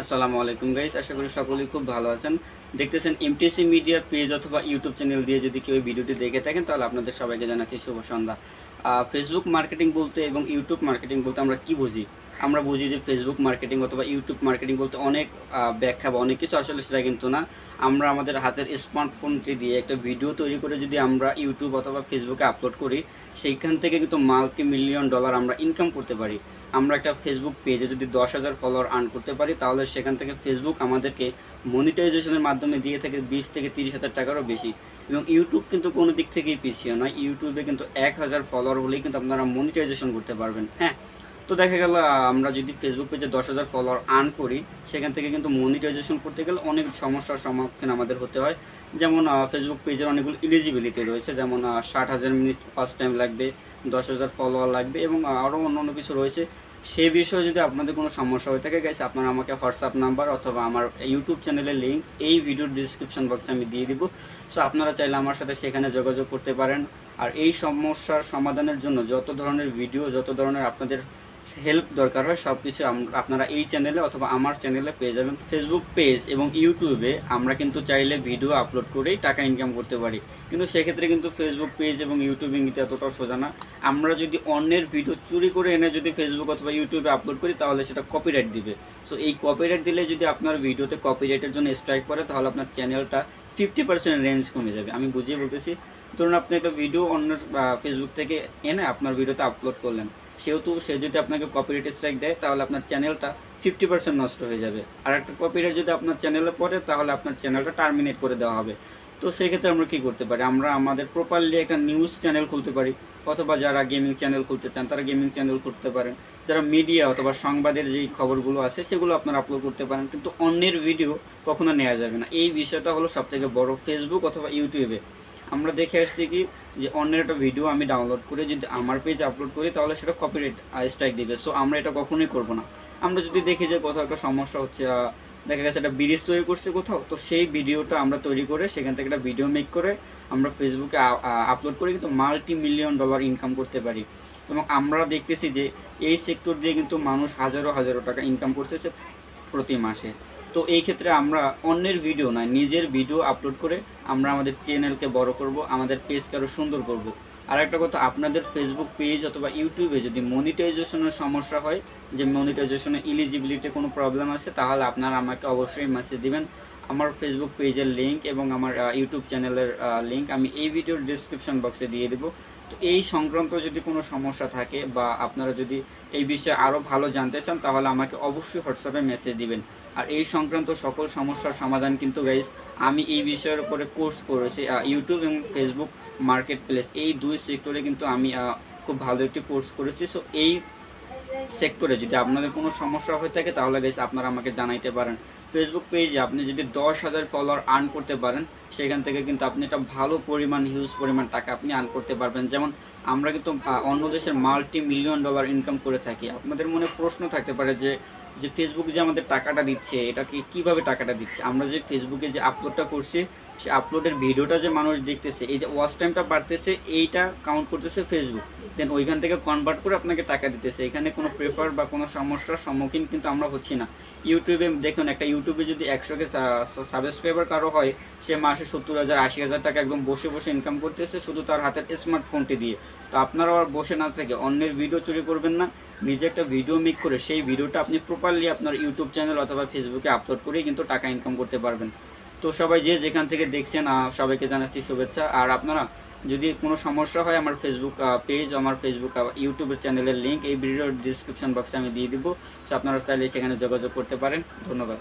আসসালামু আলাইকুম গাইস, আশা করি সকলেই খুব ভালো আছেন। দেখতেছেন এমটিসি মিডিয়া পেজ অথবা ইউটিউব চ্যানেল দিয়ে যদি কেউ ভিডিওটি দেখে থাকেন তাহলে আপনাদের সবাইকে জানাচ্ছি শুভ সন্ধ্যা। ফেসবুক মার্কেটিং বলতে এবং ইউটিউব মার্কেটিং বলতে আমরা কি বুঝি? আমরা বুঝি যে ফেসবুক মার্কেটিং অথবা ইউটিউব মার্কেটিং বলতে অনেক ব্যাখ্যা বা অনেক কিছু, আসলে সেটা কিন্তু না। আমরা আমাদের হাতের স্মার্টফোনটি দিয়ে একটা ভিডিও তৈরি করে যদি আমরা ইউটিউব অথবা ফেসবুকে আপলোড করি, সেইখান থেকে কিন্তু $multi-million আমরা ইনকাম করতে পারি। আমরা একটা ফেসবুক পেজে যদি 10,000 ফলোয়ার আর্ন করতে পারি তাহলে সেখান থেকে ফেসবুক আমাদেরকে মনিটাইজেশনের মাধ্যমে দিয়ে থাকে 20 থেকে 30,000 টাকারও বেশি। এবং ইউটিউব কিন্তু কোনো দিক থেকেই পিছিয়ে নয়, ইউটিউবে কিন্তু 1,000 ফলোয়ার হলেই কিন্তু আপনারা মনিটাইজেশন করতে পারবেন। হ্যাঁ, তো দেখা গেল আমরা যদি ফেসবুক পেজে 10,000 ফলোয়ার আর্ন করি, সেখান থেকে কিন্তু মনিটাইজেশন করতে গেলে অনেক সমস্যার সম্মুখীন আমাদের হতে হয়। যেমন ফেসবুক পেজের অনেকগুলো এলিজিবিলিটি রয়েছে, যেমন 60,000 মিনিট ফার্স্ট টাইম লাগবে, 10,000 ফলোয়ার লাগবে এবং আরও অন্য কিছু রয়েছে। সেই বিষয়ে যদি আপনাদের কোনো সমস্যা হয়ে থাকে গাইস, আপনারা আমাকে হোয়াটসঅ্যাপ নাম্বার অথবা আমার ইউটিউব চ্যানেলের লিঙ্ক এই ভিডিওর ডিসক্রিপশন বক্সে আমি দিয়ে দিব। সো আপনারা চাইলে আমার সাথে সেখানে যোগাযোগ করতে পারেন। আর এই সমস্যার সমাধানের জন্য যত ধরনের ভিডিও, যত ধরনের আপনাদের হেল্প দরকার হয়, সব কিছু আপনারা এই চ্যানেলে অথবা আমার চ্যানেলে পেয়ে যাবেন। ফেসবুক পেজ এবং ইউটিউবে আমরা কিন্তু চাইলে ভিডিও আপলোড করেই টাকা ইনকাম করতে পারি, কিন্তু সেক্ষেত্রে কিন্তু ফেসবুক পেজ এবং ইউটিউবে কিন্তু এতটাও সোজা না। আমরা যদি অন্যের ভিডিও চুরি করে এনে যদি ফেসবুক অথবা ইউটিউবে আপলোড করি তাহলে সেটা কপিরাইট দিবে। সো এই কপিরাইট দিলে যদি আপনার ভিডিওতে কপিরাইটের জন্য স্ট্রাইক করে তাহলে আপনার চ্যানেলটা 50% রেঞ্জ কমে যাবে। আমি বুঝিয়ে বলতেছি, ধরুন আপনি একটা ভিডিও অন্য ফেসবুক থেকে এনে আপনার ভিডিওতে আপলোড করলেন, সেহেতু সে যদি আপনাকে কপিরাইট স্ট্রাইক দেয় তাহলে আপনার চ্যানেলটা 50% নষ্ট হয়ে যাবে। আর একটা কপিরাইট যদি আপনার চ্যানেলে পড়ে তাহলে আপনার চ্যানেলটা টার্মিনেট করে দেওয়া হবে। তো সেক্ষেত্রে আমরা কী করতে পারি? আমরা আমাদের প্রপারলি একটা নিউজ চ্যানেল খুলতে পারি, অথবা যারা গেমিং চ্যানেল খুলতে চান তারা গেমিং চ্যানেল খুলতে পারেন। যারা মিডিয়া অথবা সংবাদের যেই খবরগুলো আছে সেগুলো আপনারা আপলোড করতে পারেন, কিন্তু অন্যের ভিডিও কখনো নেওয়া যাবে না। এই বিষয়টা হলো সবথেকে বড়। ফেসবুক অথবা ইউটিউবে আমরা দেখে আসছি কি, যে অন্যের একটা ভিডিও আমি ডাউনলোড করে যদি আমার পেজে আপলোড করি তাহলে সেটা কপিরাইট স্ট্রাইক দিবে। সো আমরা এটা কখনোই করব না। আমরা যদি দেখি যে কোথাও একটা সমস্যা হচ্ছে, দেখা গেছে একটা ব্রিজ তৈরি করছে কোথাও, তো সেই ভিডিওটা আমরা তৈরি করে সেখান থেকে একটা ভিডিও মেক করে আমরা ফেসবুকে আপলোড করে কিন্তু $multi-million ইনকাম করতে পারি। এবং আমরা দেখতেছি যে এই সেক্টর দিয়ে কিন্তু মানুষ হাজারো টাকা ইনকাম করতেছে প্রতি মাসে। তো এই ক্ষেত্রে আমরা অন্যের ভিডিও নয়, নিজের ভিডিও আপলোড করে আমরা আমাদের চ্যানেলকে বড় করব, আমাদের পেজকে আরও সুন্দর করব। আর একটা কথা, আপনাদের ফেসবুক পেজ অথবা ইউটিউবে যদি মনিটাইজেশনের সমস্যা হয়, যে মনিটাইজেশনের এলিজিবিলিটি কোনো প্রবলেম আছে, তাহলে আপনারা আমাকে অবশ্যই মেসেজ দিবেন। আমার ফেসবুক পেজের লিঙ্ক এবং আমার ইউটিউব চ্যানেলের লিঙ্ক আমি এই ভিডিওর ডিসক্রিপশন বক্সে দিয়ে দেবো। তো এই সংক্রান্ত যদি কোনো সমস্যা থাকে বা আপনারা যদি এই বিষয়ে আরও ভালো জানতে চান তাহলে আমাকে অবশ্যই হোয়াটসঅ্যাপে মেসেজ দিবেন। আর এই সংক্রান্ত সকল সমস্যার সমাধান কিন্তু গাইস আমি এই বিষয়ের উপরে কোর্স করেছি। ইউটিউব এবং ফেসবুক মার্কেট প্লেস এই দুই সেক্টরে কিন্তু আমি খুব ভালো একটি কোর্স করেছি। সো এই সেক্টরে যদি আপনাদের কোনো সমস্যা হয়ে থাকে তাহলে গাইস আপনারা আমাকে জানাইতে পারেন। ফেসবুক পেজে আপনি যদি 10,000 ফলোয়ার আর্ন করতে পারেন, সেখান থেকে কিন্তু আপনি একটা ভালো পরিমাণ, হিউজ পরিমাণ টাকা আপনি আর্ন করতে পারবেন। যেমন আমরা কিন্তু অন্য দেশের $multi-million ইনকাম করে থাকি। আপনাদের মনে প্রশ্ন থাকতে পারে যে ফেসবুক যে আমাদের টাকাটা দিচ্ছে, এটাকে কীভাবে টাকাটা দিচ্ছে? আমরা যে ফেসবুকে যে আপলোডটা করছি, সে আপলোডের ভিডিওটা যে মানুষ দেখতেছে, এই যে ওয়াচ টাইমটা বাড়তেছে, এইটা কাউন্ট করতেছে ফেসবুক, দেন ওইখান থেকে কনভার্ট করে আপনাকে টাকা দিতেছে। এখানে কোনো প্রেফার বা কোনো সমস্যার সম্মুখীন কিন্তু আমরা হচ্ছি না। ইউটিউবে দেখুন, একটা ইউটিউবে যদি 100কে সাবস্ক্রাইবার কারো হয়, সে মাসে 70,000 80,000 টাকা একদম বসে ইনকাম করতেছে শুধু তার হাতের স্মার্টফোনটি দিয়ে। তো আপনারাও আর বসে না থেকে অন্যের ভিডিও চুরি করবেন না, নিজে একটা ভিডিও মেক করে সেই ভিডিওটা আপনি প্রপারলি আপনার ইউটিউব চ্যানেল অথবা ফেসবুকে আপলোড করেই কিন্তু টাকা ইনকাম করতে পারবেন। তো সবাই যে যেখান থেকে দেখছেন সবাইকে জানাচ্ছি শুভেচ্ছা। আর আপনারা যদি কোনো সমস্যা হয়, আমার ফেসবুক পেজ, আমার ফেসবুক ইউটিউবের চ্যানেলের লিঙ্ক এই ভিডিওর ডিসক্রিপশন বক্সে আমি দিয়ে দিব। সো আপনারা চাইলে সেখানে যোগাযোগ করতে পারেন। ধন্যবাদ।